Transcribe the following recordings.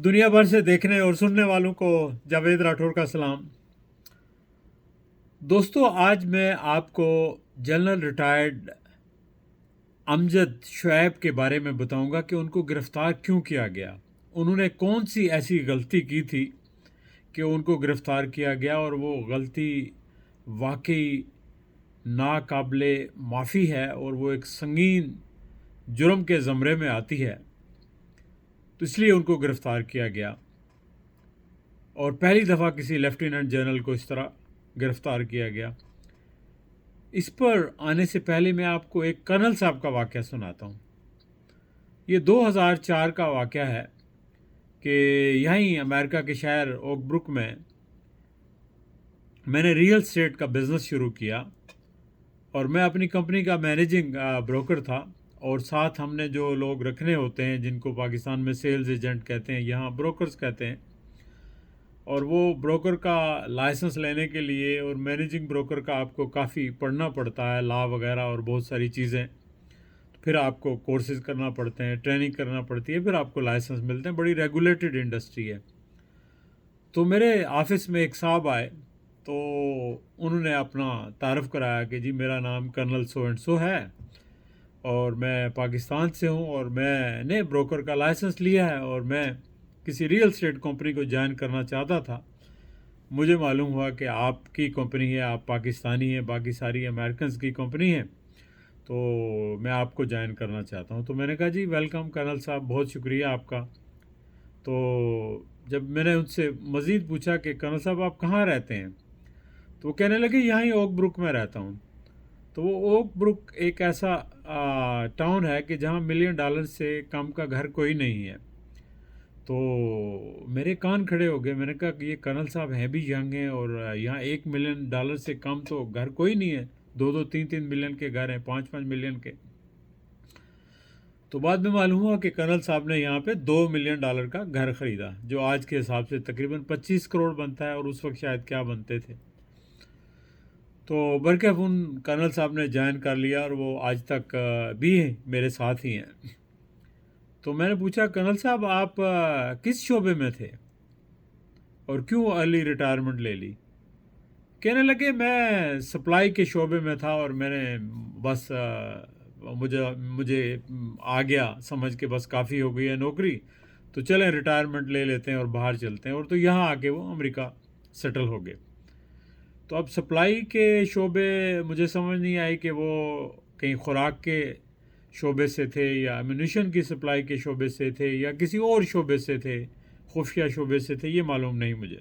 दुनिया भर से देखने और सुनने वालों को जावेद राठौर का सलाम। दोस्तों, आज मैं आपको जनरल रिटायर्ड अमजद शुएब के बारे में बताऊंगा कि उनको गिरफ्तार क्यों किया गया। उन्होंने कौन सी ऐसी गलती की थी कि उनको गिरफ्तार किया गया, और वो गलती वाकई नाकाबिले माफ़ी है और वो एक संगीन जुर्म के ज़मरे में आती है, तो इसलिए उनको गिरफ्तार किया गया। और पहली दफ़ा किसी लेफ्टिनेंट जनरल को इस तरह गिरफ्तार किया गया। इस पर आने से पहले मैं आपको एक कर्नल साहब का वाक़या सुनाता हूँ। ये 2004 का वाक़या है कि यहीं अमेरिका के शहर ओक ब्रुक में मैंने रियल एस्टेट का बिज़नेस शुरू किया, और मैं अपनी कंपनी का मैनेजिंग ब्रोकर था, और साथ हमने जो लोग रखने होते हैं जिनको पाकिस्तान में सेल्स एजेंट कहते हैं, यहाँ ब्रोकर्स कहते हैं, और वो ब्रोकर का लाइसेंस लेने के लिए और मैनेजिंग ब्रोकर का आपको काफ़ी पढ़ना पड़ता है, लॉ वगैरह और बहुत सारी चीज़ें। फिर आपको कोर्सेज करना पड़ते हैं, ट्रेनिंग करना पड़ती है, फिर आपको लाइसेंस मिलते हैं। बड़ी रेगुलेटेड इंडस्ट्री है। तो मेरे ऑफिस में एक साहब आए, तो उन्होंने अपना तारफ़ कराया कि जी मेरा नाम कर्नल सो एंड सो है, और मैं पाकिस्तान से हूँ, और मैंने ब्रोकर का लाइसेंस लिया है, और मैं किसी रियल एस्टेट कंपनी को ज्वाइन करना चाहता था। मुझे मालूम हुआ कि आपकी कंपनी है, आप पाकिस्तानी हैं, बाकी सारी अमेरिकन्स की कंपनी है, तो मैं आपको ज्वाइन करना चाहता हूँ। तो मैंने कहा जी वेलकम कर्नल साहब, बहुत शुक्रिया आपका। तो जब मैंने उनसे मज़ीद पूछा कि कर्नल साहब आप कहाँ रहते हैं, तो वो कहने लगे यहाँ ही ओक ब्रुक में रहता हूँ। तो वो ओक ब्रुक एक ऐसा टाउन है कि जहाँ $1,000,000 से कम का घर कोई नहीं है। तो मेरे कान खड़े हो गए। मैंने कहा कि ये कर्नल साहब हैं भी यंग हैं, और यहाँ $1,000,000 से कम तो घर कोई नहीं है। 2-2, 3-3 मिलियन के घर हैं, 5-5 मिलियन के। तो बाद में मालूम हुआ कि कर्नल साहब ने यहाँ पे $2 मिलियन का घर ख़रीदा, जो आज के हिसाब से तकरीबन 25 करोड़ बनता है, और उस वक्त शायद क्या बनते थे। तो बरकैफ उन कर्नल साहब ने ज्वाइन कर लिया, और वो आज तक भी मेरे साथ ही हैं। तो मैंने पूछा कर्नल साहब आप किस शोबे में थे और क्यों अर्ली रिटायरमेंट ले ली। कहने लगे मैं सप्लाई के शोबे में था, और मैंने बस मुझे मुझे आ गया समझ के बस काफ़ी हो गई है नौकरी, तो चलें रिटायरमेंट ले लेते हैं और बाहर चलते हैं। और तो यहाँ आके वो अमेरिका सेटल हो गए। तो अब सप्लाई के शोबे मुझे समझ नहीं आई कि वो कहीं खुराक के शोबे से थे, या एम्यूनिशन की सप्लाई के शोबे से थे, या किसी और शोबे से थे, खुफिया शोबे से थे, ये मालूम नहीं मुझे।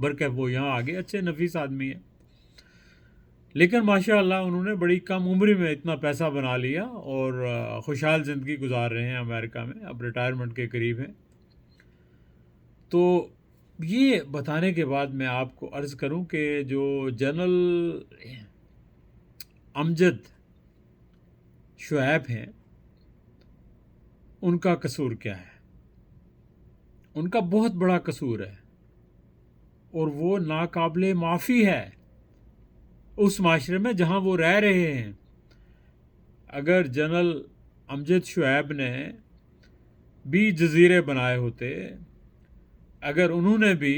बरकैफ वो यहाँ आगे अच्छे नफीस आदमी है, लेकिन माशाअल्लाह उन्होंने बड़ी कम उम्र में इतना पैसा बना लिया, और खुशहाल ज़िंदगी गुजार रहे हैं अमेरिका में, अब रिटायरमेंट के करीब हैं। तो ये बताने के बाद मैं आपको अर्ज़ करूं कि जो जनरल अमजद शुएब हैं, उनका कसूर क्या है। उनका बहुत बड़ा कसूर है, और वो नाकाबिले माफ़ी है उस माशरे में जहाँ वो रह रहे हैं। अगर जनरल अमजद शुएब ने भी जजीरे बनाए होते, अगर उन्होंने भी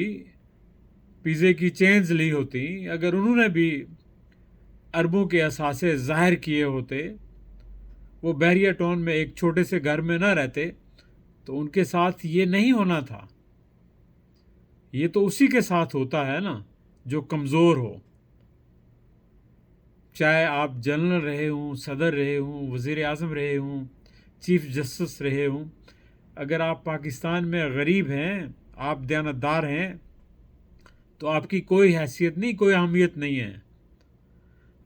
पिज़्ज़े की चेन्स ली होती, अगर उन्होंने भी अरबों के असासे ज़ाहिर किए होते, वो बहरिया टाउन में एक छोटे से घर में ना रहते, तो उनके साथ ये नहीं होना था। ये तो उसी के साथ होता है ना जो कमज़ोर हो। चाहे आप जनरल रहे हों, सदर रहे हों, वज़ीर आज़म रहे हों, चीफ जस्टिस रहे हों, अगर आप पाकिस्तान में गरीब हैं, आप दयानतदार हैं, तो आपकी कोई हैसियत नहीं, कोई अहमियत नहीं है।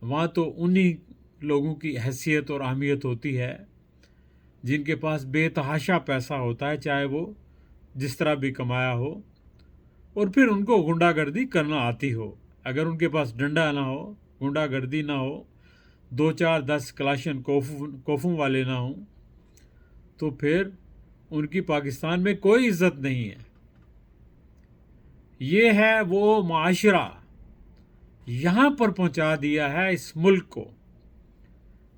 वहाँ तो उन्हीं लोगों की हैसियत और अहमियत होती है जिनके पास बेतहाशा पैसा होता है, चाहे वो जिस तरह भी कमाया हो, और फिर उनको गुंडागर्दी करना आती हो। अगर उनके पास डंडा ना हो, गुंडागर्दी ना हो, 2-4-10 कलाशन कोफों वाले ना हों, तो फिर उनकी पाकिस्तान में कोई इज्जत नहीं है। ये है वो माशरा यहाँ पर पहुँचा दिया है इस मुल्क को।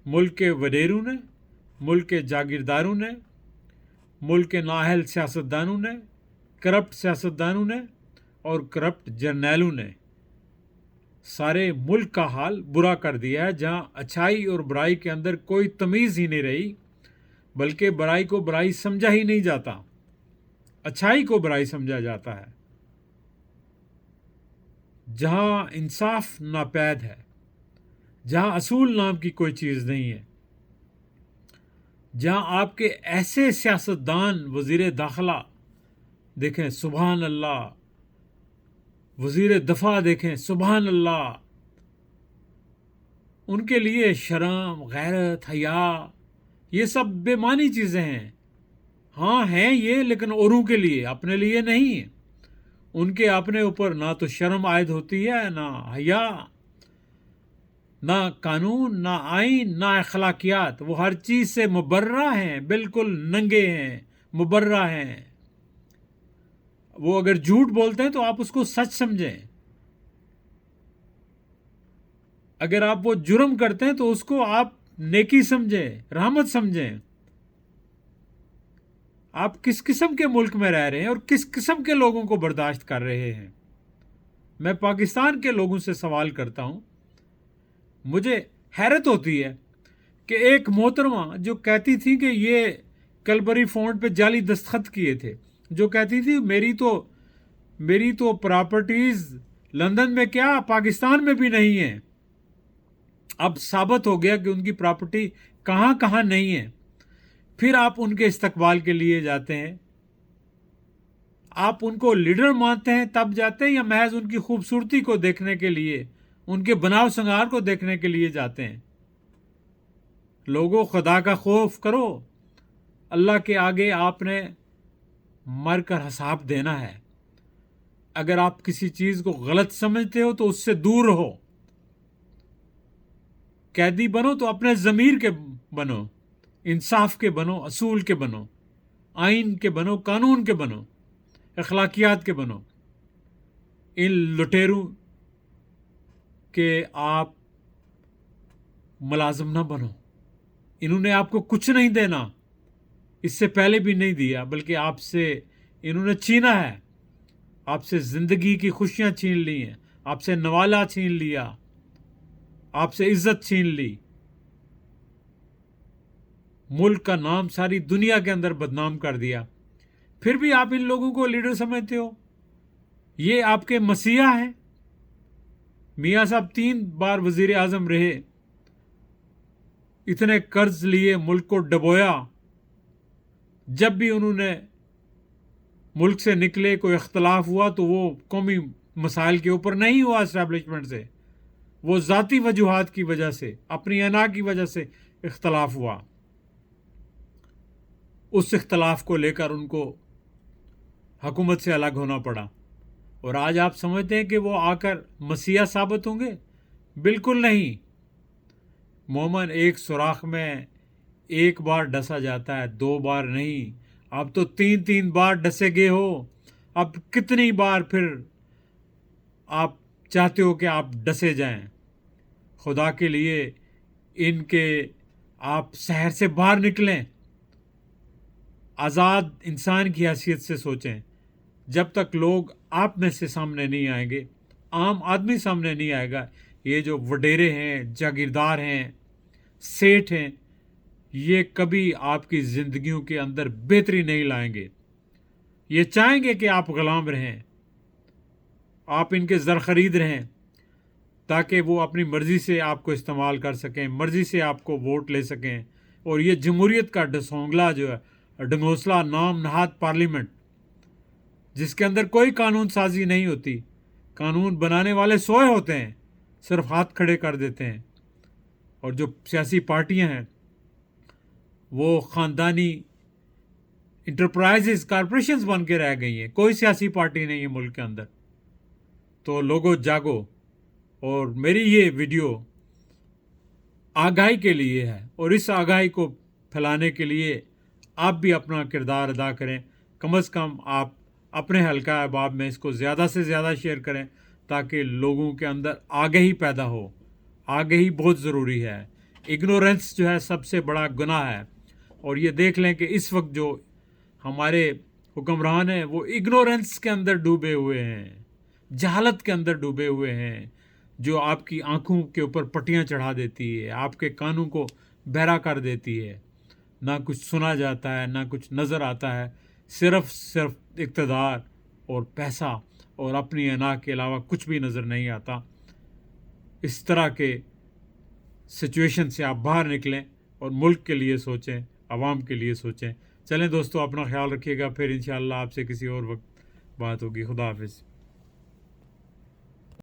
मुल्क के वडेरों ने, मुल्क के जागीरदारों ने, मुल्क के नाअहल सियासतदानों ने, करप्ट सियासतदानों ने और करप्ट जर्नैलों ने सारे मुल्क का हाल बुरा कर दिया है, जहाँ अच्छाई और बुराई के अंदर कोई तमीज़ ही नहीं रही, बल्कि बुराई को बुराई समझा ही नहीं जाता, अच्छाई को बुराई समझा जाता है। जहाँ इंसाफ नापैद है, जहाँ असूल नाम की कोई चीज़ नहीं है, जहाँ आपके ऐसे सियासतदान वज़ीर दाखिला देखें सुबहान अल्लाह, वज़ीर दफ़ा देखें सुबहान अल्लाह, उनके लिए शर्म, गैरत, हया ये सब बेमानी चीज़ें हैं। हाँ हैं ये, लेकिन औरों के लिए, अपने लिए नहीं। उनके अपने ऊपर ना तो शर्म आयद होती है, ना हया, ना कानून, ना आइन, ना अखलाकियात। वो हर चीज़ से मुबर्रा हैं, बिल्कुल नंगे हैं, मुबर्रा हैं। वो अगर झूठ बोलते हैं तो आप उसको सच समझें, अगर आप वो जुर्म करते हैं तो उसको आप नेकी समझें, रहमत समझें। आप किस किस्म के मुल्क में रह रहे हैं और किस किस्म के लोगों को बर्दाश्त कर रहे हैं। मैं पाकिस्तान के लोगों से सवाल करता हूं, मुझे हैरत होती है कि एक मोहतरमा जो कहती थी कि ये कलबरी फॉन्ट पे जाली दस्तखत किए थे, जो कहती थी मेरी तो प्रॉपर्टीज लंदन में क्या पाकिस्तान में भी नहीं है। अब साबित हो गया कि उनकी प्रॉपर्टी कहाँ कहाँ नहीं है। फिर आप उनके इस्तकबाल के लिए जाते हैं, आप उनको लीडर मानते हैं तब जाते हैं, या महज उनकी खूबसूरती को देखने के लिए, उनके बनाव संगार को देखने के लिए जाते हैं। लोगों, खुदा का खौफ करो, अल्लाह के आगे आपने मर कर हिसाब देना है। अगर आप किसी चीज़ को गलत समझते हो तो उससे दूर रहो। कैदी बनो तो अपने ज़मीर के बनो, इंसाफ के बनो, असूल के बनो, आइन के बनो, कानून के बनो, अखलाकियात के बनो। इन लुटेरों के आप मुलाजिम ना बनो। इन्होंने आपको कुछ नहीं देना, इससे पहले भी नहीं दिया, बल्कि आपसे इन्होंने छीना है। आपसे ज़िंदगी की खुशियाँ छीन ली हैं, आपसे नवाला छीन लिया, आपसे इज्जत छीन ली, मुल्क का नाम सारी दुनिया के अंदर बदनाम कर दिया। फिर भी आप इन लोगों को लीडर समझते हो। ये आपके मसीहा हैं। मियाँ साहब 3 बार वज़ीर आज़म रहे, इतने कर्ज लिए, मुल्क को डबोया। जब भी उन्होंने मुल्क से निकले, कोई इख्तलाफ हुआ तो वो कौमी मसाइल के ऊपर नहीं हुआ इस्टेब्लिशमेंट से, वो ज़ाती वजूहात की वजह से, अपनी अना की वजह से इख्तलाफ हुआ। उस इख्तलाफ को लेकर उनको हुकूमत से अलग होना पड़ा। और आज आप समझते हैं कि वो आकर मसीहा साबित होंगे? बिल्कुल नहीं। मोमन एक सुराख में एक बार डसा जाता है, 2 बार नहीं। अब तो 3-3 बार डसे गए हो। अब कितनी बार फिर आप चाहते हो कि आप डसे जाएं? खुदा के लिए इनके आप शहर से बाहर निकलें, आज़ाद इंसान की हैसियत से सोचें। जब तक लोग आप में से सामने नहीं आएंगे, आम आदमी सामने नहीं आएगा, ये जो वडेरे हैं, जागीरदार हैं, सेठ हैं, ये कभी आपकी ज़िंदगियों के अंदर बेहतरी नहीं लाएंगे। ये चाहेंगे कि आप ग़ुलाम रहें, आप इनके ज़र ख़रीद रहें, ताकि वो अपनी मर्ज़ी से आपको इस्तेमाल कर सकें, मर्ज़ी से आपको वोट ले सकें। और ये जमहूरियत का डसोंगला जो है, डंगोसला नाम नहाद पार्लियामेंट, जिसके अंदर कोई कानून साजी नहीं होती, कानून बनाने वाले सोए होते हैं, सिर्फ हाथ खड़े कर देते हैं। और जो सियासी पार्टियां हैं वो ख़ानदानी इंटरप्राइजेस, कॉरपोरेशंस बन के रह गई हैं। कोई सियासी पार्टी नहीं है मुल्क के अंदर। तो लोगो जागो। और मेरी ये वीडियो आगाही के लिए है, और इस आगाही को फैलाने के लिए आप भी अपना किरदार अदा करें। कम से कम आप अपने हल्का अहबाब में इसको ज़्यादा से ज़्यादा शेयर करें, ताकि लोगों के अंदर आगाही पैदा हो। आगाही बहुत ज़रूरी है। इग्नोरेंस जो है सबसे बड़ा गुनाह है। और ये देख लें कि इस वक्त जो ہمارے حکمران ہیں وہ اگنورنس کے اندر ڈوبے ہوئے ہیں، جہالت کے اندر ڈوبے ہوئے ہیں، جو آپ کی آنکھوں کے اوپر پٹیاں چڑھا دیتی ہے، آپ کے کانوں کو بہرا کر دیتی ہے، نہ کچھ سنا جاتا ہے، نہ کچھ نظر آتا ہے، صرف اقتدار اور پیسہ اور اپنی انا کے علاوہ کچھ بھی نظر نہیں آتا۔ اس طرح کے سچویشن سے آپ باہر نکلیں اور ملک کے لیے سوچیں، عوام کے لیے سوچیں۔ چلیں دوستو، اپنا خیال رکھیے گا، پھر انشاءاللہ آپ سے کسی اور وقت بات ہوگی۔ خدا حافظ۔